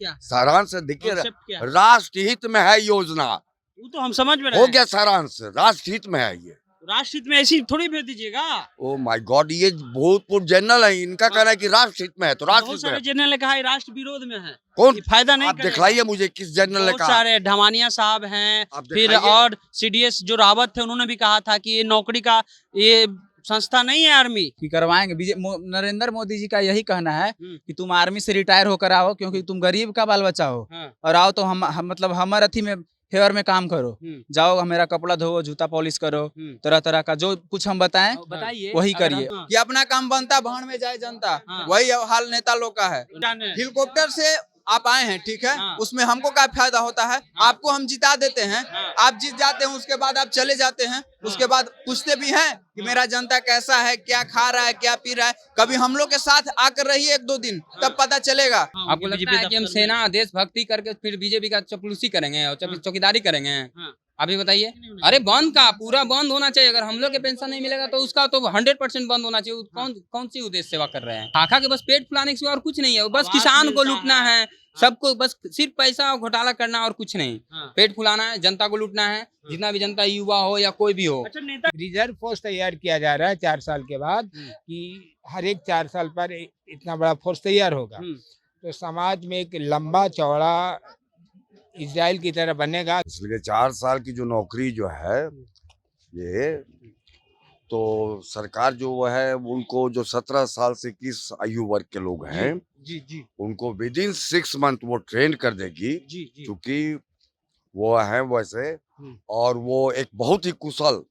क्या सारांश देखिए, कॉन्सेप्ट क्या है? राष्ट्र हित में है योजना, वो तो हम समझ में रहे हो हैं। गया सारांश, राष्ट्र हित में है ये। राष्ट्र हित में ऐसी थोड़ी भेज दीजिएगा। ओ माय गॉड, ये भूतपूर्व जनरल है, इनका कहना है कि राष्ट्र हित में है तो राष्ट्र बहुत हित में सारे है। जनरल ने कहा है राष्ट्र विरोध में है, कौन? ये फायदा नहीं आप करेगा। दिखलाइए मुझे किस जनरल ने बहुत कहा। सारे ढमानिया साहब हैं, आप फिर दिखाइए। और सीडीएस जो रावत थे उन्होंने भी कहा था कि ये नौकरी का ये संस्था नहीं है आर्मी। कि करवाएंगे। नरेंद्र मोदी जी का यही कहना है कि तुम आर्मी से रिटायर होकर आओ, क्योंकि तुम गरीब का बाल बच्चा हो, हाँ। और आओ तो हम मतलब हमारे अथी में फेवर में काम करो, जाओ मेरा कपड़ा धो, जूता पॉलिश करो, तरह तरह का जो कुछ हम बताएं बताइए वही करिए। हाँ। कि अपना काम बनता भाड़ में जाए जनता, हाँ। वही हाल नेता लोग का है। जाने। हेलीकॉप्टर से आप आए हैं, ठीक है, हाँ। उसमें हमको क्या फायदा होता है? हाँ। आपको हम जिता देते हैं, हाँ। आप जीत जाते हैं, उसके बाद आप चले जाते हैं, उसके बाद पूछते भी हैं कि मेरा जनता कैसा है, क्या खा रहा है, क्या पी रहा है। कभी हम लोग के साथ आकर रहिए एक दो दिन, तब पता चलेगा। आपको लगता है कि हम सेना देशभक्ति करके फिर बीजेपी का चपलूसी करेंगे और चौकीदारी करेंगे? अभी बताइए। अरे बंद का पूरा बंद होना चाहिए। अगर हम लोग के पेंशन नहीं मिलेगा तो उसका तो 100% बंद होना चाहिए। कौन सी उद्देश्य सेवा कर रहे हैं? खाखा के बस पेट फुलाने के सिवा और कुछ नहीं है। बस किसान को लूटना है, सबको बस सिर्फ पैसा और घोटाला करना और कुछ नहीं। पेट फुलाना है, जनता को लूटना है, जितना भी जनता युवा हो या कोई भी हो। अच्छा, नेता रिजर्व फोर्स तैयार किया जा रहा है 4 साल के बाद, कि हर एक 4 साल पर इतना बड़ा फोर्स तैयार होगा, तो समाज में एक लंबा चौड़ा इजराइल की तरह बनेगा। इसलिए 4 साल की जो नौकरी जो है ये, तो सरकार जो है उनको जो 17 साल से 21 आयु वर्ग के लोग हैं जी जी उनको विद इन 6 मंथ वो ट्रेन कर देगी, जी जी क्योंकि वो है वैसे, और वो एक बहुत ही कुशल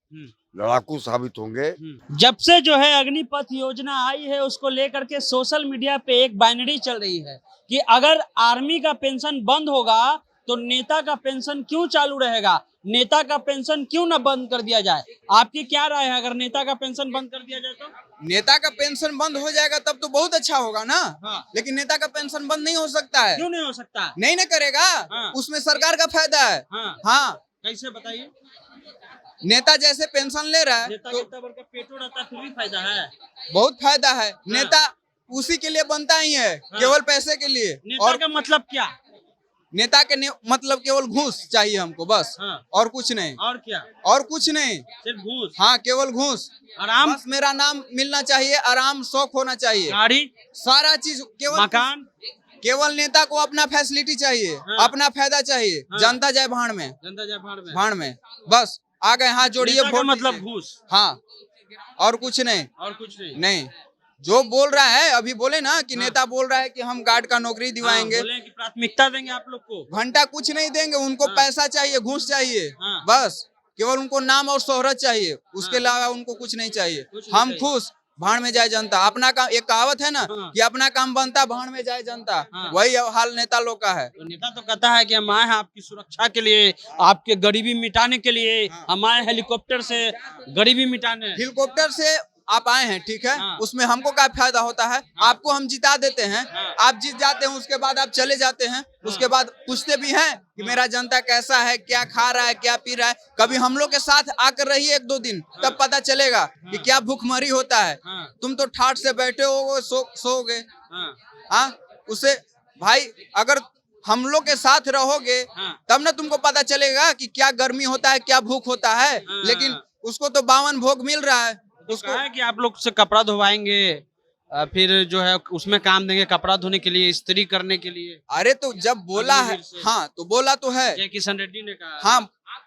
लड़ाकू साबित होंगे। जब से जो है अग्निपथ योजना आई है उसको लेकर के सोशल मीडिया पे एक बाइनरी चल रही है कि अगर आर्मी का पेंशन बंद होगा तो नेता का पेंशन क्यों चालू रहेगा, नेता का पेंशन क्यों ना बंद कर दिया जाए। आपकी क्या राय है, अगर नेता का पेंशन बंद कर दिया जाए तो? नेता का पेंशन बंद हो जाएगा तब तो बहुत अच्छा होगा ना। हाँ। लेकिन नेता का पेंशन बंद नहीं हो सकता है। क्यों नहीं हो सकता? नहीं ना करेगा। हाँ। उसमें सरकार का फायदा है। हाँ। हाँ, कैसे बताइए? नेता जैसे पेंशन ले रहा है नेता तो कितना बड़ा पेटो रहता है, फिर भी फायदा है। बहुत फायदा है। नेता उसी के लिए बनता ही है, केवल पैसे के लिए। नेता और का मतलब क्या? नेता के मतलब केवल घूस चाहिए हमको, बस। हाँ। और कुछ नहीं, और क्या? और कुछ नहीं। सिर्फ घूस? हाँ, केवल घूस। आराम? बस मेरा नाम मिलना चाहिए, आराम शौक होना चाहिए, गाड़ी? सारा चीज केवल मकान? केवल नेता को अपना फैसिलिटी चाहिए। हाँ। अपना फायदा चाहिए। हाँ। जनता जाए भाड़ में, जनता जाए भाड़ में। भाड़ में, बस आ गए, हाथ जोड़िए, नेता का वोट मतलब दीजिए। घूस हाँ, और कुछ नहीं। और कुछ नहीं। नहीं, जो बोल रहा है, अभी बोले ना कि हाँ। नेता बोल रहा है कि हम गार्ड का नौकरी दिवाएंगे। बोले कि प्राथमिकता देंगे आप लोग को। घंटा कुछ नहीं देंगे उनको। हाँ। पैसा चाहिए, घूस चाहिए। हाँ। बस केवल उनको नाम और शोहरत चाहिए, उसके हाँ। अलावा उनको कुछ नहीं चाहिए। कुछ नहीं हम चाहिए। खुश, भाड़ में जाए जनता। अपना काम, एक कहावत है ना हाँ। कि अपना काम बनता भाड़ में जाए जनता, हाँ। वही हाल नेता लोग का है। तो नेता तो कहता है कि हम आए हैं आपकी सुरक्षा के लिए, आपके गरीबी मिटाने के लिए। हाँ। हम आए हेलीकॉप्टर से गरीबी मिटाने। हेलीकॉप्टर से आप आए हैं, ठीक है, हाँ। उसमें हमको क्या फायदा होता है? आपको हम जिता देते हैं, हाँ। आप जीत जाते हैं, उसके बाद आप चले जाते हैं, उसके बाद पूछते भी हैं कि मेरा जनता कैसा है, क्या खा रहा है, क्या पी रहा है। कभी हम लोग के साथ आकर रहिए एक दो दिन, तब पता चलेगा कि क्या भूखमरी होता है। हाँ। तुम तो ठाठ से बैठे हो, सोओगे। हाँ। हाँ, उसे भाई अगर हम लोग के साथ रहोगे हाँ। तब ना तुमको पता चलेगा कि क्या गर्मी होता है, क्या भूख होता है। हाँ। लेकिन उसको तो 52 भोग मिल रहा है। उसको है कि आप लोग से कपड़ा धोवाएंगे, फिर जो है उसमें काम देंगे, कपड़ा धोने के लिए, इस्त्री करने के लिए। अरे तो जब बोला है, अग्निवीर से। हाँ तो बोला तो है। जय किशन रेड्डी ने कहा। हाँ,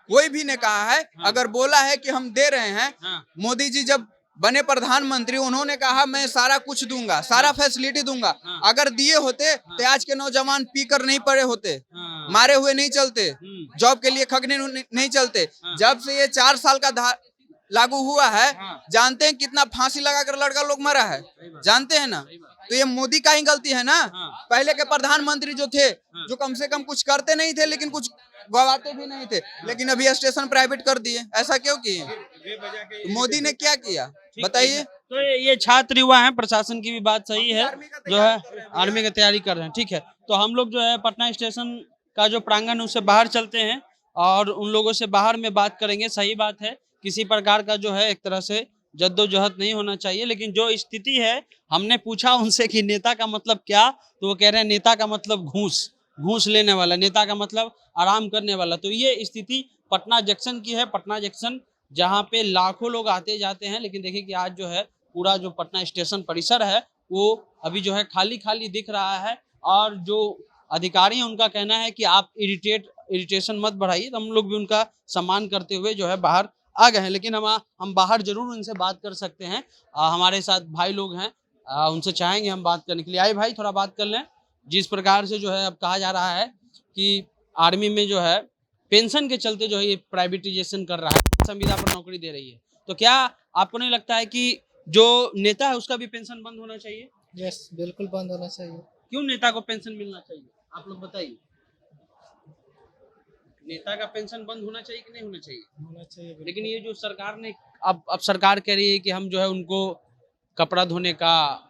कोई भी ने कहा है। हाँ। अगर बोला है कि हम दे रहे हैं, हाँ। मोदी जी जब बने प्रधानमंत्री उन्होंने कहा मैं सारा कुछ दूंगा, सारा फैसिलिटी दूंगा। हाँ। अगर दिए होते तो आज के नौजवान पीकर नहीं पड़े होते, हाँ। मारे हुए नहीं चलते, जॉब के लिए खगने नहीं चलते। हाँ। जब से ये 4 साल का लागू हुआ है, हाँ। जानते हैं कितना फांसी लगाकर लड़का लोग मरा है, जानते हैं ना। तो ये मोदी का ही गलती है ना। हाँ। पहले के प्रधानमंत्री जो थे, जो कम से कम कुछ करते नहीं थे, लेकिन कुछ गवाते भी नहीं थे, लेकिन अभी स्टेशन प्राइवेट कर दिए। ऐसा क्यों किए? तो मोदी ने क्या किया बताइए? तो ये छात्र युवा हैं, प्रशासन की भी बात सही है, जो है आर्मी की तैयारी कर रहे हैं। ठीक है, तो हम लोग जो है पटना स्टेशन का जो प्रांगण उससे बाहर चलते हैं और उन लोगों से बाहर में बात करेंगे। सही बात है, किसी प्रकार का जो है एक तरह से जद्दोजहद नहीं होना चाहिए, लेकिन जो स्थिति है, हमने पूछा उनसे कि नेता का मतलब क्या, तो वो कह रहे हैं नेता का मतलब घूस। घूस लेने वाला, नेता का मतलब आराम करने वाला। तो ये स्थिति पटना जंक्शन की है। पटना जंक्शन जहाँ पे लाखों लोग आते जाते हैं, लेकिन देखिए कि आज जो है पूरा जो पटना स्टेशन परिसर है वो अभी जो है खाली खाली दिख रहा है। और जो अधिकारी हैं उनका कहना है कि आप इरिटेशन मत बढ़ाइए। तो हम लोग भी उनका सम्मान करते हुए जो है बाहर आ गए हैं, लेकिन हम बाहर जरूर उनसे बात कर सकते हैं। हमारे साथ भाई लोग हैं, उनसे चाहेंगे हम बात करने के लिए। आइए भाई थोड़ा बात कर लें। जिस प्रकार से जो है अब कहा जा रहा है कि आर्मी में जो है पेंशन के चलते जो है ये प्राइवेटाइजेशन कर रहा है, संविदा पर नौकरी दे रही है, तो क्या आपको नहीं लगता है कि जो नेता है उसका भी पेंशन बंद होना चाहिए? यस, बिल्कुल बंद होना चाहिए। क्यों नेता को पेंशन मिलना चाहिए, आप लोग बताइए। नेता का पेंशन बंद होना चाहिए कि नहीं होना चाहिए? होना चाहिए बिल्कुल। लेकिन ये जो सरकार ने अब सरकार कह रही है कि हम जो है उनको कपड़ा धोने का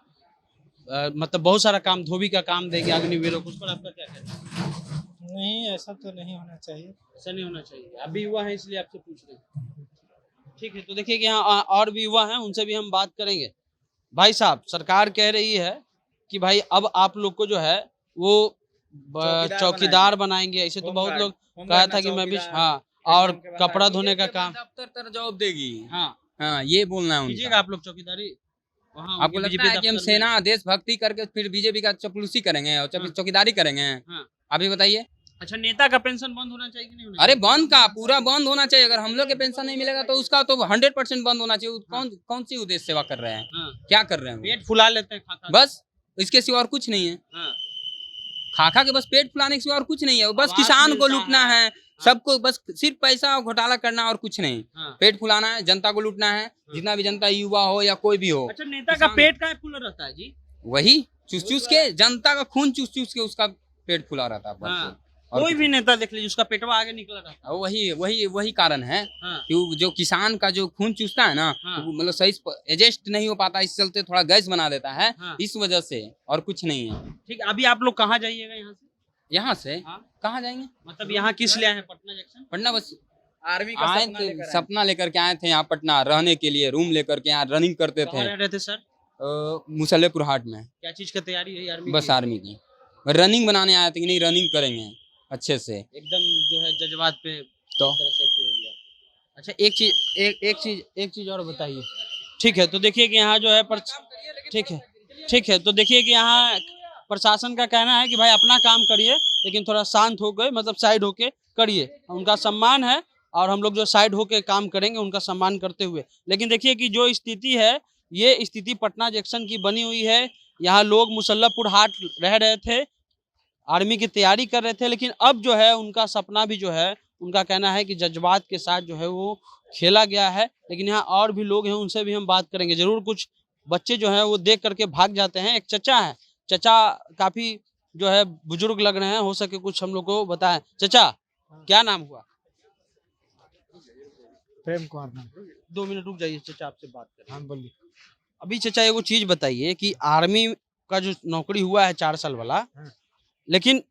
मतलब बहुत सारा काम, धोबी का काम देंगे अग्निवीरों को, उस पर आपका क्या कहना है? नहीं, ऐसा तो नहीं होना चाहिए। ऐसा नहीं होना चाहिए। अभी युवा है इसलिए आपसे पूछ रहे हैं। ठीक है, तो देखिए कि यहाँ और भी युवा हैं, उनसे भी हम बात करेंगे। भाई साहब, सरकार कह रही है कि भाई अब आप लोग को जो है वो चौकीदार बनाएंगे। ऐसे तो बहुत लोग कहा था कि मैं भी, हाँ, और कपड़ा धोने का काम दफ्तर जॉब देगी। हाँ हाँ, ये बोलना है कीजिएगा उनका। आप लोग चौकीदारी वहाँ आपको उनके लगता BJP है कि हम दफ्तर में? सेना देशभक्ति करके फिर बीजेपी का चपलूसी करेंगे और हाँ। चौकीदारी करेंगे? हाँ। अभी बताइए। अच्छा, नेता का पेंशन बंद होना चाहिए कि नहीं होना अरे चाहिए? बंद का पूरा बंद होना चाहिए। अगर हम लोग के पेंशन नहीं मिलेगा तो उसका तो 100% बंद होना चाहिए। कौन सी उद्देश्य सेवा कर रहे हैं? हाँ। क्या कर रहे हैं? पेट फुला लेते हैं खाता। बस इसके सिवा और कुछ नहीं है। हाँ। खाखा के बस पेट फुलाने के सिवा और कुछ नहीं है। बस आवास किसान को मिलता लूटना है। है, सबको बस सिर्फ पैसा और घोटाला करना और कुछ नहीं। हाँ। पेट फुलाना है, जनता को लूटना है। जितना भी जनता, युवा हो या कोई भी हो। अच्छा, नेता का पेट का फूल रहता है जी? वही चूस चूस के, जनता का खून चूस चूस के उसका पेट फुला रहता है बस। हाँ। और कोई कुछ भी नेता देख लीजिए उसका पेटवा आगे निकला रहता है। वही कारण है हाँ। कि जो किसान का जो खून चूसता है ना, हाँ। वो मतलब सही एडजस्ट नहीं हो पाता, इस चलते थोड़ा गैस बना देता है। हाँ। इस वजह से और कुछ नहीं है। ठीक है, अभी आप लोग कहाँ जाइएगा यहाँ से? यहाँ से हाँ। कहाँ जाएंगे? मतलब यहाँ किस लिए आए हैं पटना जंक्शन? पटना बस आर्मी आए थे, सपना लेकर के आए थे यहाँ पटना रहने के लिए। रूम लेकर के यहाँ रनिंग करते कहाँ थे रह रहे थे सर? मुसल्लेपुर हाट में। क्या चीज का तैयारी है आर्मी बस की? आर्मी की रनिंग बनाने आए थे कि नहीं, रनिंग करेंगे अच्छे से। एकदम जो है जज्बात पे तो तरह से हो गया। अच्छा, एक चीज और बताइए। ठीक है, तो देखिए कि यहाँ जो है ठीक है, तो देखिए कि यहाँ प्रशासन का कहना है कि भाई अपना काम करिए, लेकिन थोड़ा शांत हो गए, मतलब साइड होके करिए। उनका सम्मान है और हम लोग जो साइड होके काम करेंगे उनका सम्मान करते हुए। लेकिन देखिए कि जो स्थिति है, ये स्थिति पटना जंक्शन की बनी हुई है। यहाँ लोग मुसल्लपुर हाट रह रहे थे, आर्मी की तैयारी कर रहे थे, लेकिन अब जो है उनका सपना भी जो है, उनका कहना है कि जज्बात के साथ जो है वो खेला गया है। लेकिन यहाँ और भी लोग हैं, उनसे भी हम बात करेंगे जरूर। कुछ बच्चे जो हैं वो देख करके भाग जाते हैं। एक चचा है, चचा काफी जो है बुजुर्ग लग रहे हैं, हो सके कुछ हम लोग को बताएं। चचा, क्या नाम हुआ? प्रेम कुमार नाम। 2 मिनट रुक जाइए, चचा आपसे बात करें। हाँ बोलिए। अभी चचा एगो चीज बताइए कि आर्मी का जो नौकरी हुआ है 4 साल वाला, लेकिन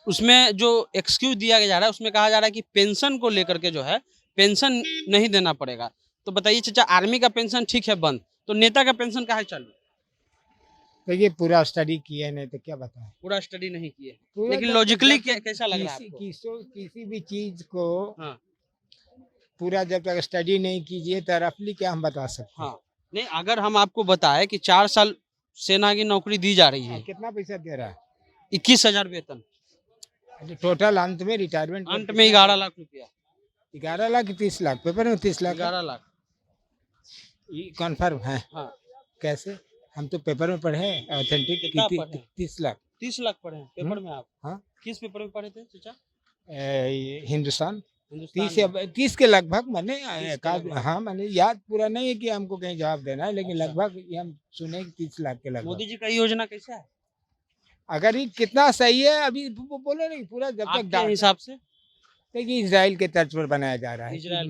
उसमें जो एक्सक्यूज दिया जा रहा है, उसमें कहा जा रहा है कि पेंशन को लेकर के जो है पेंशन नहीं देना पड़ेगा। तो बताइए चचा, आर्मी का पेंशन ठीक है बंद, तो नेता का पेंशन कहाँ चालू? तो ये पूरा स्टडी किए नहीं तो क्या बताएं। पूरा स्टडी नहीं किए, पूरा लेकिन जब- लॉजिकली जब- कैसा लग रहा है आपको? किसी भी चीज को हाँ। पूरा जब तक स्टडी नहीं कीजिए तो रफली क्या हम बता सकते हैं। हाँ, नहीं, अगर हम आपको बताएं कि 4 साल सेना की नौकरी दी जा रही है, कितना पैसा दे रहा है? 21,000 वेतन, टोटल अंत में रिटायरमेंट अंत में 11 लाख रुपया। 11 लाख 30 लाख पेपर में 30 लाख 11 लाख। कन्फर्म है। हाँ। कैसे? हम तो पेपर में पढ़े हैं ऑथेंटिक कितना पढ़े? 30 लाख 30 लाख पढ़े हैं पेपर में आप? हाँ। किस पेपर में पढ़े थे चचा? हिंदुस्तान हिंदुस्तान 30 के लगभग मैंने 30 के लगभग। हाँ मैंने याद पूरा नहीं है कि हमको कहीं जवाब देना है, लेकिन अच्छा। लगभग ये हम सुने कि 30 लाख के लगभग। मोदी जी का योजना कैसा है अगर ये कितना सही है अभी बोले नहीं पूरा जब तक आपके हिसाब से? देखिए इजराइल के तर्ज पर बनाया जा रहा है इजराइल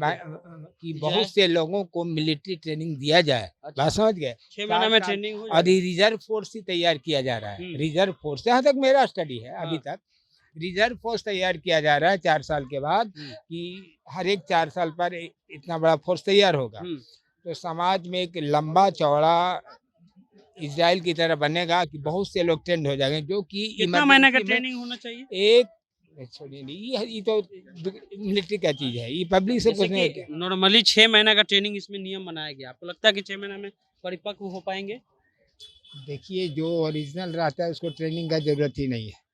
कि बहुत से लोगों को मिलिट्री ट्रेनिंग दिया जाए। अच्छा। बात समझ गए? 6 महीने में साथ- ट्रेनिंग हो और जाएगी? ये रिजर्व फोर्स ही तैयार किया जा रहा है। हम्म। रिजर्व फोर्स जहाँ तक मेरा स्टडी है अभी हाँ। तक रिजर्व फोर्स तैयार किया जा रहा है 4 साल के बाद हम्म। कि हर एक 4 साल पर इतना बड़ा फोर्स तैयार होगा। हम्म। तो समाज में एक लंबा चौड़ा इजराइल की तरह बनेगा कि बहुत से लोग ट्रेंड हो जाएंगे, जो कि कितना महीने का emergency में ट्रेनिंग होना चाहिए? एक छोड़िए नहीं, ये तो मिलिट्री का चीज है, ये पब्लिक से जैसे कुछ नहीं कि होता। नॉर्मली 6 महीने का ट्रेनिंग इसमें नियम बनाया गया, आपको लगता है कि 6 महीने में परिपक्व हो पाएंगे? देखिए, जो ओरिजिनल रहता है उसको ट्रेनिंग का जरूरत ही नहीं है।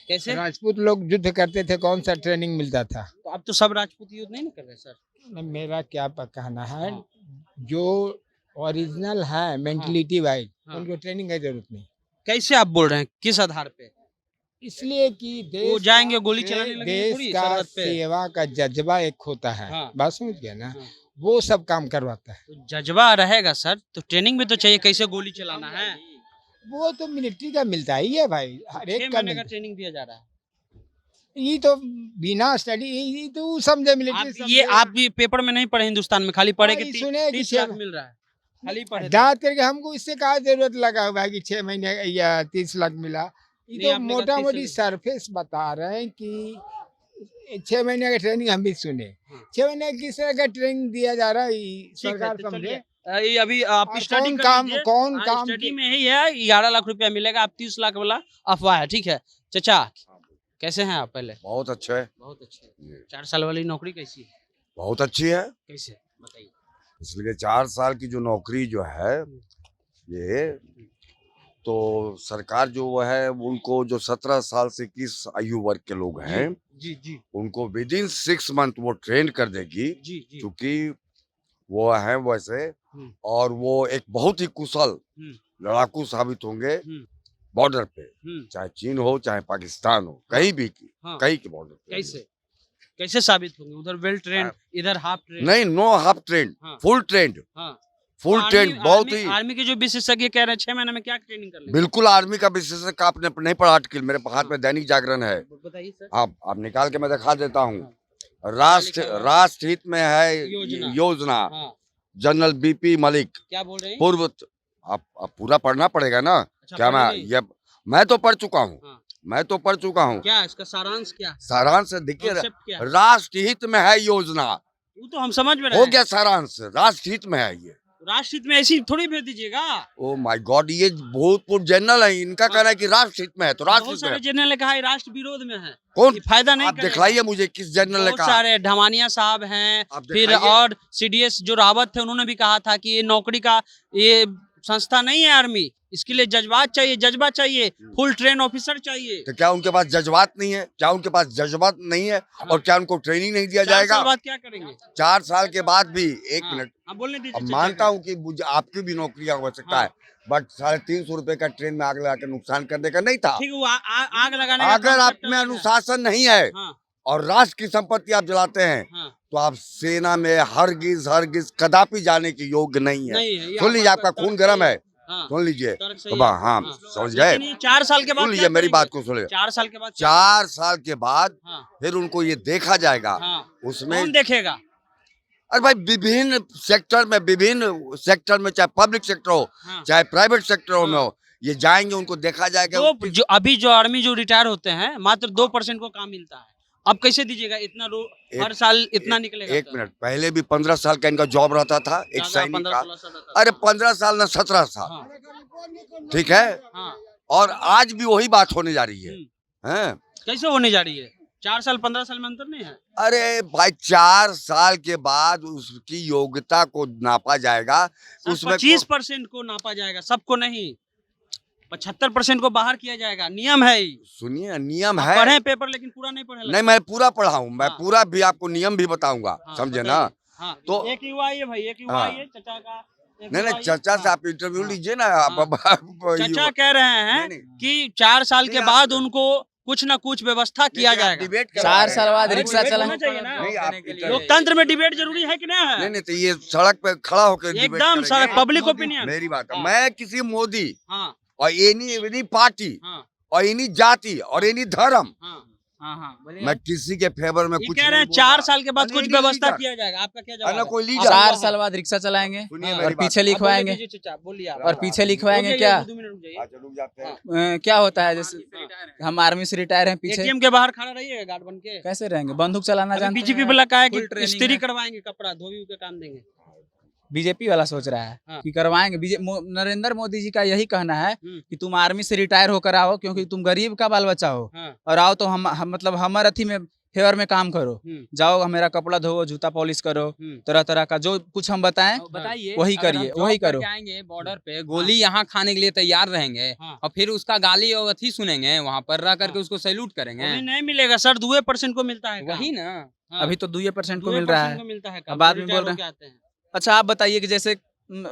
कैसे? राजपूत लोग युद्ध करते थे, कौन सा ट्रेनिंग मिलता था? तो अब तो सब राजपूत युद्ध नहीं ना कर रहे सर। मेरा क्या कहना है, हाँ। जो ओरिजिनल है मेंटलिटी वाइज, हाँ। उनको ट्रेनिंग की जरूरत नहीं। कैसे आप बोल रहे हैं, किस आधार पे? इसलिए कि देश वो जाएंगे का- गोली चलाने लगेंगे देश थोड़ी का सरहद पे। सेवा का जज्बा एक होता है, हाँ। बात समझ गए ना, हाँ। वो सब काम करवाता है। तो जज्बा रहेगा सर, तो ट्रेनिंग भी तो चाहिए, कैसे गोली चलाना है। वो तो मिलिट्री का मिलता ही है भाई, हर 6 एक का महीने का मिलता ट्रेनिंग दिया जा रहा है। है। ये तो बिना स्टडी, ये तो समझे मिलिट्री आप ये आप भी पेपर में नहीं पढ़े हिंदुस्तान में, खाली पढ़े हाँ, कि ये सुने कि 30 छह- लाख मिल रहा है, खाली पढ़े थे। जात करके हमको इससे कहा जरूरत लगा हुआ है कि 6 महीने या 30 लाख मिला। ये नहीं, तो आपने कहा मोटा 30 मोटी लाख। सरफेस बता रहे हैं कि 6 महीने का ट्रेनिंग हम भी सुने। हाँ। 6 महीने का किस तरह का ट्रेनिंग दिया जा रहा है, ये ठीक है, सरकार तो समझे। चलिए। ये अभी आप और स्टडी कौन कर काम लीजिए। कौन हाँ, काम स्टडी की- में यही है, 11 लाख रुपया मिलेगा, आप 30 लाख वाला अफवाह है। ठीक है चाचा, कैसे हैं आप? पहले बहुत अच्छा है, बहुत अच्छे। 4 साल वाली नौकरी कैसी है? बहुत अच्छी है। कैसे बताइए। इसलिए 4 साल की जो नौकरी जो है, ये तो सरकार जो वो है उनको, जो 17 साल से 21 आयु वर्ग के लोग हैं, जी जी उनको विद इन 6 मंथ वो ट्रेन कर देगी, जी जी। क्योंकि वो है वैसे, हम्म। और वो एक बहुत ही कुशल हम्म। लड़ाकू साबित होंगे हम्म। बॉर्डर पे, हम्म। चाहे चीन हो चाहे पाकिस्तान हो, कहीं भी की, हाँ। कहीं के बॉर्डर पे। कैसे कैसे साबित होंगे? उधर वेल ट्रेन, इधर हाफ ट्रेन। नहीं, नो हाफ ट्रेंड, हाँ। फुल ट्रेंड, हाँ। फुल आर्मी- ट्रेंड, बहुत आर्मी- ही आर्मी के जो विशेषज्ञ कह रहे हैं 6 महीने में क्या ट्रेनिंग कर लेंगे। बिल्कुल आर्मी का विशेषज्ञ का। आपने नहीं पढ़ा आर्टिकल? मेरे हाथ में दैनिक जागरण है, बताइए सर। आप निकाल के मैं दिखा देता हूँ। लिखा हुआ है? राष्ट्र हित में है योजना। योजना, हाँ। जनरल बीपी मलिक, क्या बोल रहे हैं? पूर्व। आप पूरा पढ़ना पड़ेगा ना। अच्छा, क्या पढ़े मैं नहीं? ये मैं तो पढ़ चुका हूँ, हाँ। मैं तो पढ़ चुका हूँ। क्या इसका सारांश क्या है? सारांश देखिए, Concept क्या है? राष्ट्र हित में है योजना, वो तो हम समझ में रहे हो हैं। गया सारांश, राष्ट्र हित में है ये। राष्ट्र हित में ऐसी थोड़ी भेज दीजिएगा। ओ माय गॉड, ये भूतपूर्व जनरल है, इनका कहना है कि राष्ट्र हित में है, तो राष्ट्र बहुत हित में सारे है। जनरल ने कहा है राष्ट्र विरोध में है, कौन? ये फायदा नहीं आप करेगा। दिखलाइए मुझे किस जनरल ने बहुत कहा। सारे ढमानिया साहब हैं, आप फिर दिखाइए। और सीडीएस जो रावत थे उन्होंने भी कहा था कि ये नौकरी का ये संस्था नहीं है आर्मी, इसके लिए जज्बात चाहिए, जज्बा चाहिए, फुल ट्रेन ऑफिसर चाहिए। तो क्या उनके पास जज्बात नहीं है? क्या उनके पास जज्बात नहीं है? और क्या उनको ट्रेनिंग नहीं दिया 4 जाएगा? साल बाद क्या करेंगे? 4 साल के बाद भी, एक हाँ, मिनट, हाँ, बोलने दीजिए अब चाचा मानता को। हूँ कि आपकी भी नौकरी की आवश्यकता हाँ। है, बट 350 रुपए का ट्रेन में आग लगा के नुकसान करने का नहीं था। ठीक है, वो आग लगाने का अगर आप concept में अलग है। अनुशासन नहीं है हाँ, और राष्ट्र की संपत्ति आप जलाते हैं, हाँ, तो आप सेना में हरगिज कदापि जाने के योग्य नहीं है। नहीं है, ये सुन लीजिए, आपका खून गर्म है, हाँ, सुन लीजिए। तर्क सही तो है। हाँ, समझ गए? लेकिन ये 4 साल के बाद सुन लीजिए, क्या मेरी करेंगे? बात को सुनिए। 4 साल के बाद क्या 4 साल के बाद करेंगे? हाँ, फिर उनको ये देखा जाएगा, हाँ, उसमें कौन देखेगा? अरे भाई, विभिन्न सेक्टर में, चाहे पब्लिक सेक्टर हो हाँ। चाहे प्राइवेट सेक्टरों में हाँ। हो, ये जाएंगे, उनको देखा जाएगा। जो अभी जो आर्मी जो रिटायर होते हैं मात्र 2% को काम मिलता है, अब कैसे दीजिएगा? इतना हर साल इतना निकलेगा? एक मिनट, पहले भी 15 साल का इनका जॉब रहता था, एक ज्यादा, सैनिक 15 का। 16 साल रहता अरे 15 साल ना 17 साल, हाँ, ठीक है। हाँ, और आज भी वही बात होने जा रही है, हैं? कैसे होने जा रही है? 4 साल 15 साल में अंतर नहीं है? अरे भाई, 4 साल के बाद उसकी योग्यता को नापा जाएगा, उसमें 25% को नापा जाएगा, सबको नहीं। 75% को बाहर किया जाएगा, नियम है ये। सुनिए, नियम आप है। पढ़े पेपर लेकिन पूरा नहीं पढ़े। नहीं, मैं पूरा पढ़ा हूँ, मैं हाँ। पूरा भी आपको नियम भी बताऊंगा, हाँ, समझे बताइए। ना। हाँ, तो एक युवा ये भाई, एक युवा हाँ। ये चाचा का एक नहीं युवा नहीं, ये। चर्चा से हाँ। आप इंटरव्यू हाँ। लीजिए ना। चाचा कह रहे हैं नहीं, कि 4 साल के नहीं, बाद आप- उनको कुछ ना कुछ व्यवस्था किया जाएगा। डिबेट 4 साल बाद अरे रिक्शा डिबेट चला होना चाहिए ना। नहीं, आप लोकतंत्र में डिबेट जरूरी है कि नहीं है? नहीं नहीं, तो ये सड़क पे खड़ा होकर डिबेट एकदम करेंगे। सड़क, पब्लिक ओपिनियन। मेरी बात है, हाँ। मैं किसी मोदी हाँ, और एनी पार्टी हाँ, और एनी जाति और एनी धर्म, हाँ, हाँ, हाँ, बोलिए। मैं किसी के फेवर में ये कुछ कह रहे हैं नहीं 4 बोल साल के बाद रहा। कुछ नहीं, व्यवस्था लीडर। किया जाएगा। आपका क्या है जवाब ना, है? कोई आप- लीडर। 4 साल बाद रिक्शा चलाएंगे सुनिए हाँ। मेरी और बात। पीछे आप बोलिए लिखवाएंगे, दीजिए चाचा, बोलिए आप। और पीछे लिखवाएंगे बोलिए, क्या? 2 मिनट रुक जाइए। अच्छा, रुक जाते हैं। क्या होता है? जैसे हम आर्मी से रिटायर हैं, पीछे एटीएम के बाहर खड़ा रहिएगा गार्ड बन के। कैसे रहेंगे? बंदूक चलाना जानते बीजेपी हैं? वाला कहा है Full कि training इस्त्री है। करवाएंगे, कपड़ा धोबी के काम देंगे। बीजेपी वाला सोच रहा है हाँ। कि करवाएंगे। नरेंद्र मोदी जी का यही कहना है कि तुम आर्मी से रिटायर होकर आओ, क्योंकि तुम गरीब का बाल बच्चा हो, और आओ तो हम मतलब हमारे अथी में फेवर में काम करो, जाओ मेरा कपड़ा धो, जूता पॉलिश करो, तरह तरह का जो कुछ हम बताएं बताइए, वही अगर हम करिए, जॉब वही करके करो। आएंगे बॉर्डर पे, गोली यहाँ खाने के लिए तैयार रहेंगे, और फिर उसका गाली और अथी सुनेंगे, वहाँ पर रह करके उसको सैल्यूट करेंगे। अभी नहीं मिलेगा सर, 2% को मिलता है वही काम। ना, हाँ। अभी तो 2% को 2% मिल रहा है। को मिलता है अब काम, बाद में रिटायर बोल रहे होके आते हैं। अच्छा आप बताइए कि जैसे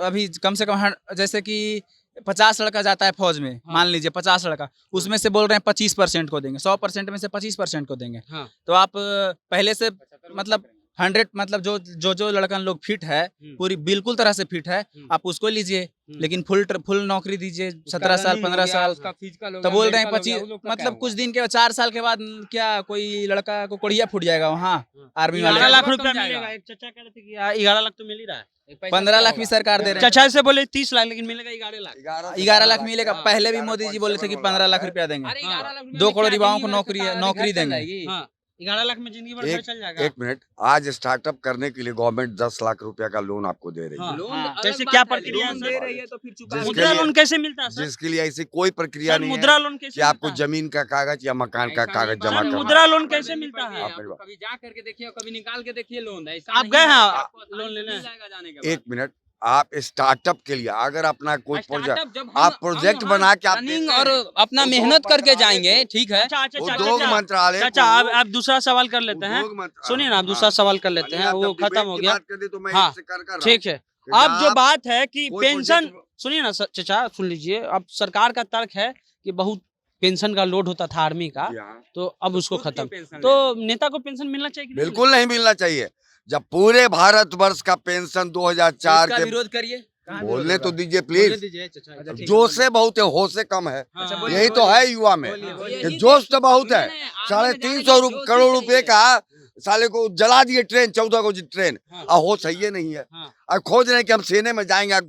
अभी कम से कम जैसे कि 50 लड़का जाता है फौज में, मान लीजिए 50 लड़का, उसमें से बोल रहे हैं 25% को देंगे, 100% में से 25% को देंगे। हाँ। तो आप पहले से मतलब 100 मतलब जो लड़कन लोग फिट है, पूरी बिल्कुल तरह से फिट है, आप उसको लीजिए, लेकिन फुल नौकरी दीजिए, 17 साल 15 साल, उसका फिजिकल तो बोल रहे हैं 25 मतलब कुछ दिन के 4 साल के बाद क्या कोई लड़का को कोड़िया फूट जाएगा वहाँ आर्मी 11 वाले। लाख कम रुपया जाएगा। मिलेगा। एक चचा कह रहे थे कि 11 लाख तो मिल ही रहा है। 15 लाख भी सरकार दे रहे हैं। चचा से बोले 30 लाख, लेकिन मिलेगा 11 लाख। 11 लाख मिलेगा। पहले भी मोदी जी बोले थे कि 15 लाख रुपया देंगे, अरे 11 लाख रुपए 2 में करोड़ क्या युवाओं को जिंदगी भर नौकरी घर चल देंगे। जाएगी? हाँ, 11 लाख में जिंदगी भर घर चल जाएगा। एक मिनट, आज स्टार्टअप करने के लिए गवर्नमेंट 10 लाख रुपया का लोन आपको दे रही है। हाँ, लोन हाँ। अलग कैसे बात क्या है, प्रक्रिया लोन है दे सर? रही है तो फिर चुका जिसके मुद्रा लिए- लोन कैसे मिलता है सर? जिसके लिए ऐसी कोई प्रक्रिया सर, नहीं मुद्रा है लोन कैसे कि आपको मिलता है? जमीन का कागज या मकान का ऐसा कागज नहीं जमा बात है, करना मुद्रा है। लोन वहाँ कैसे पर मिलता देनी है? पड़ती आपको कभी जा करके देखिए, कभी निकाल के देखिए लोन। ऐसा आप नहीं गए है हैं कि आपको लोन आसानी से लेने? मिल जाएगा जाने के बाद। एक मिनट, आप स्टार्टअप के लिए अगर अपना कोई प्रोजेक्ट स्टार्टअप जब आप प्रोजेक्ट हम बना के आप रनिंग देते और हैं, अपना उद्योग मेहनत करके मंत्रालय जाएंगे, ठीक है। अच्छा अच्छा अच्छा उद्योग अच्छा मंत्रालय चाचा, को- आप दूसरा सवाल कर लेते हैं। उद्योग मंत्रालय- सुनिए ना, आप दूसरा हाँ। सवाल कर लेते हैं, आप वो जब डिबेट खत्म हो की गया। बात कर दी तो मैं हाँ, इससे कर रहा हूं। ठीक है। कि अब जो आप बात है कि कोई पेंशन, प्रोजेक्ट- सुनिए ना चाचा, सुन लीजिए। अब सरकार का तर्क है कि बहुत पेंशन का लोड होता था आर्मी का, जी हाँ। तो अब उसको खुद क्यों खत्म। पेंशन तो नेता को पेंशन मिलना चाहिए कि नहीं बिल्कुल नहीं मिलना चाहिए। जब पूरे भारतवर्ष का पेंशन 2004 इसका के विरोध करिए। बोलने तो दीजिए बोलने प्लीज। दीजिए चाचा। जोश से बहुत है, होश से कम है। अच्छा, यही तो है युवा में बोलिए। कि जोश तो बहुत है। 350 करोड़ रुपए का साले को जला दिए ट्रेन, 14 को ट्रेन, हाँ। और होश है ये नहीं है। हाँ। अब खोज रहे हैं कि हम सेने में जाएंगे,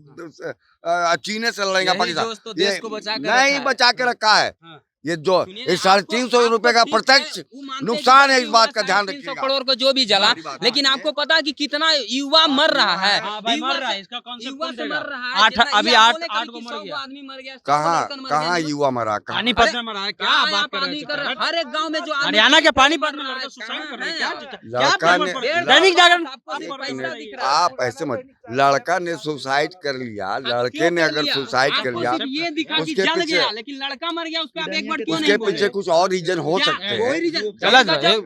चीने से लड़ेंगे यही पाकिस्तान। जोश तो देश ये को बचा के नहीं रखा है। बचा के रखा है। हाँ। ये जो ये 350 रुपए का प्रत्यक्ष नुकसान है, इस बात का ध्यान 300 रखिएगा। करोड़ को जो भी जला, हमारी बात लेकिन है। आपको पता है कि कितना युवा मर रहा है। हाँ भाई, युवा मर रहा है, से- इसका कॉन्सेप्ट युवा कौन से देगा? मर रहा है। आठ- जितना- अभी ये आप आठ- बोले आठ कभी को कि मर 100 गया। आदमी मर गया, 100 कहाँ लड़कन मर कहाँ गया। युवा मरा, कहाँ पानीपत में मरा है क्या? क्या बात कर रहे पानी हैं कर रहे चाचा? हैं? हर एक गांव में जो आदमी हरियाणा के मर पानीपत में रहा है, लड़का सुसाइड कहाँ कर रहे हैं है? क्या चाचा? लड़का क्या ने- पेपर पढ़- लड़का- दैनिक जागरण आपको आप सिर्फ पढ़ पैसा रहे दिख हैं। रहा है। आप ऐसे मत, लड़का ने सुसाइड कर लिया, लड़के क्यों ने कर अगर लिया? सुसाइड कर आपको लिया, सिर्फ ये दिखा कि उसके जल पीछे- गया, लेकिन लड़का मर गया, उसका आप एक बार क्यों उसके नहीं बोले? पीछे कुछ और रीजन हो क्या? सकते कोई हैं। रीजन गलत है।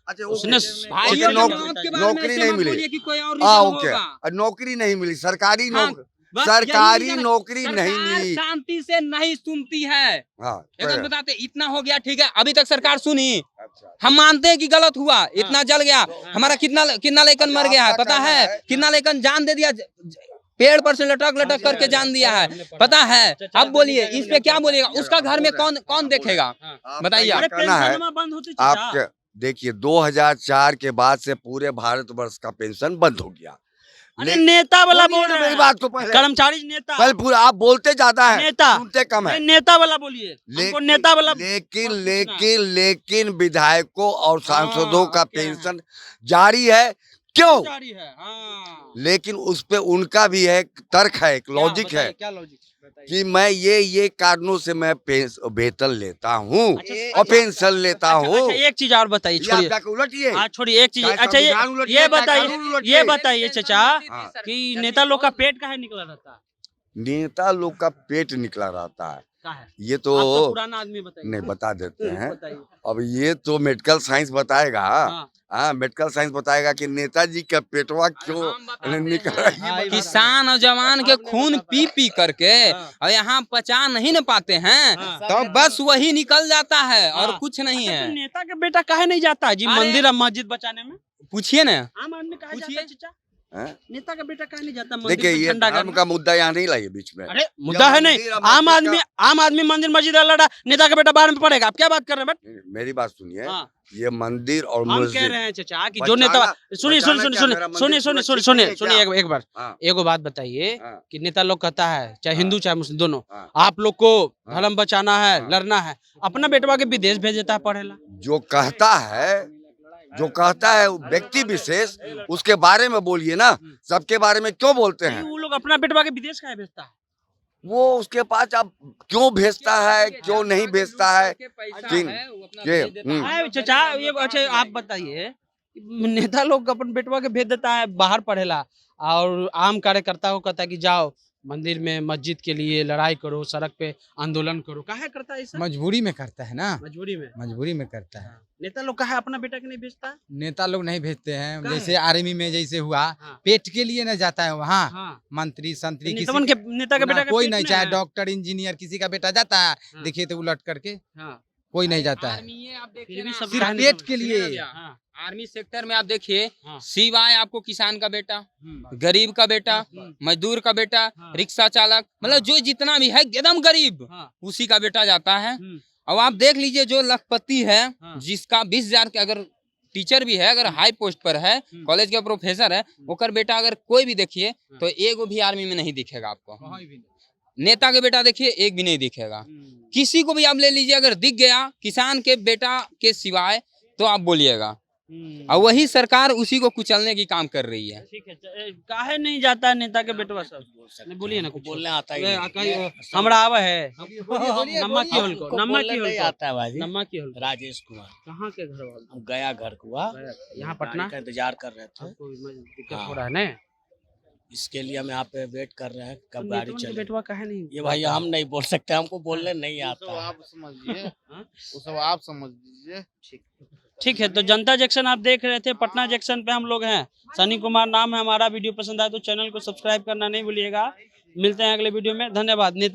अच्छा, उसने भाइयों नौक- के मौत के बाद नौकरी में नहीं मत मिली। बोलिए कि कोई और हाँ रीजन ओके, होगा। नौकरी नहीं मिली, सरकारी हाँ, बस सरकारी यही रीजन है। नौकरी सरकार नहीं मिली। शांति से नहीं सुनती है। हाँ एकदम बताते इतना हो गया, ठीक है, अभी तक सरकार सुनी। अच्छा। हम मानते हैं कि गलत हुआ, इतना जल गया, हमारा कितना लेकिन मर गया है, आपका पता कहना है? है- कितना लेकिन जान दे दिया, पेड़ पर से लटक करके जान दिया है, पता है? अब बोलिए इस पे क्या बोलिएगा? उसका घर में कौन देखेगा? आपका बताइए। ये अरे कहना है, पेंशन बंद होती चाचा। आप देखिए 2004 के बाद से पूरे भारतवर्ष का पेंशन बंद हो गया। अरे नेता वाला बोलिए बोल ना रहे मेरी हैं। बात को पहले कर्मचारी नेता। पहले पूरा आप बोलते ज्यादा है, नेता। सुनते कम है। नहीं, नेता वाला बोलिए, हमको नेता वाला। लेकिन विधायकों और सांसदों का आप कह रहे हैं। पेंशन जारी है। क्यों? जारी है। हाँ। लेकिन उस पे उनका भी है, एक तर्क है, एक लॉजिक क्या है बताइए, क्या लॉजिक बताइए। कि मैं ये कारणों से मैं वेतन लेता हूँ अच्छा, और पेंशन लेता हूँ। अच्छा, एक चीज और बताइए, ये छोड़िए। आप जाके उलटिए। हाँ, छोड़िए एक चीज। चाहे अच्छा, संविधान उलटिए, ये चाहे बताइए, कानून उलटिए। ये बताइए चाचा हाँ। कि नेता लोग का पेट काहे निकला रहता है? नेता लोग का पेट निकला रहता है, काहे? ये आप तो तो पुराना आदमी बताइए। नहीं बता देते हैं। बताइए। अब ये तो मेडिकल साइंस बताएगा। हाँ। हाँ, मेडिकल साइंस बताएगा कि नेताजी का पेटवा क्यों निकला। ये किसान और जवान के खून पी पी करके हाँ। और यहाँ पचा नहीं न पाते हैं, हाँ। तो बस वही निकल जाता है और हाँ। कुछ नहीं अच्छा, है। तो नेता का बेटा काहे नहीं जाता है जी अरे- मंदिर और मस्जिद बचाने में? पूछिए ना। आम आदमी काहे जाता पूछिए। है चाचा? हैं? नेता का बेटा काहे नहीं जाता मंदिर देखिए पे ये झंडा धर्म गाड़ने? का मुद्दा यहाँ नहीं लाइए बीच में। अरे मुद्दा है नहीं। मंदिर और आम मस्जिद आदमी मंदिर मस्जिद लड़ा, नेता का बेटा बाहर में पड़ेगा। आप क्या बात कर रहे हैं? बट मेरी बात सुनिए, हाँ। ये मंदिर और हम कह मस्जिद रहे हैं चाचा कि जो नेता बचाना- सुनिए बचाना क्या, मेरा मंदिर सुरक्षित नहीं है क्या? एक बार हाँ, एगो बात बताइए हाँ, कि नेता लोग कहता है, चाहे हाँ। हिंदू चाहे मुस्लिम दोनों, हाँ। आप लोग को हाँ। धर्म बचाना है, हाँ। लड़ना है, अपना बेटवा के विदेश भेज देता है पढ़ेला। जो कहता है जो कहता है व्यक्ति विशेष, उसके बारे में बोलिए ना, सबके बारे में क्यों बोलते हैं? वो लोग अपना बेटवा के विदेश का भेजता है। वो उसके पास अब क्यों भेजता है, क्यों नहीं भेजता है? चाचा ये अच्छा आप बताइए, नेता लोग अपन बेटवा के भेज देता है बाहर पढ़ेला और आम कार्यकर्ता को कहता है कि जाओ मंदिर में मस्जिद के लिए लड़ाई करो, सड़क पे आंदोलन करो, काहे करता है ऐसा? मजबूरी में करता है ना, मजबूरी में। मजबूरी में करता है। नेता लोग काहे अपना बेटा के नहीं भेजता? नेता लोग नहीं भेजते हैं, काहे? जैसे आर्मी में जैसे हुआ, हाँ। पेट के लिए न जाता है वहाँ, हाँ। मंत्री संतरी किसी नेता का बेटा का कोई पेट नहीं, में चाहे है। डॉक्टर इंजीनियर किसी का बेटा जाता है, हाँ। देखिए तो उलट करके हाँ। कोई नहीं जाता है। फिर भी सब सिर्फ काहे नहीं पेट समझ- के लिए। हाँ। आर्मी सेक्टर में आप देखिए, हाँ। सिवाय आपको किसान का बेटा, हम्म। गरीब का बेटा, मजदूर का बेटा, हाँ। रिक्शा चालक, मतलब जो जितना भी है एकदम गरीब, हाँ। उसी का बेटा जाता है। हम्म। अब आप देख लीजिए जो लखपति है, हाँ। जिसका 20,000 के अगर टीचर भी है, अगर हाई पोस्ट पर है, कॉलेज का प्रोफेसर है, ओकर बेटा अगर कोई भी देखिए तो एगो भी आर्मी में नहीं दिखेगा आपको। नेता के बेटा देखिए एक भी नहीं दिखेगा। किसी को भी आप ले लीजिए, अगर दिख गया किसान के बेटा के सिवाय तो आप बोलिएगा। और वही सरकार उसी को कुचलने की काम कर रही है। ठीक है, काहे नहीं जाता है नेता के बेटवा सब? नहीं बोलिए ना, कुछ बोलने आता ही हमरा आवा है नम्मा की होल को, नम्मा की होल नहीं को, आता है भाजी। नम्मा की होल को। राजेश कुमार, कहाँ के घर वाले? हम गया घर हुआ, यहाँ पटना गाड़ी का इंतजार कर रहे थे, आपको दिक्कत हाँ। हो रहा है ना? इसके लिए हम यहाँ पे वेट कर रहे हैं कब तो गाड़ी नेतवन के चले। बेटवा काहे नहीं? ये भाई हम नहीं बोल सकते, हमको बोलने नहीं आता। आप समझिए, हाँ? वो सब आप समझ लीजिए। ठीक है, तो जनता जंक्शन आप देख रहे थे, पटना जंक्शन पे हम लोग हैं। सनी कुमार नाम है हमारा। वीडियो पसंद आए तो चैनल को सब्सक्राइब करना नहीं भूलिएगा। मिलते हैं अगले वीडियो में, धन्यवाद। नेता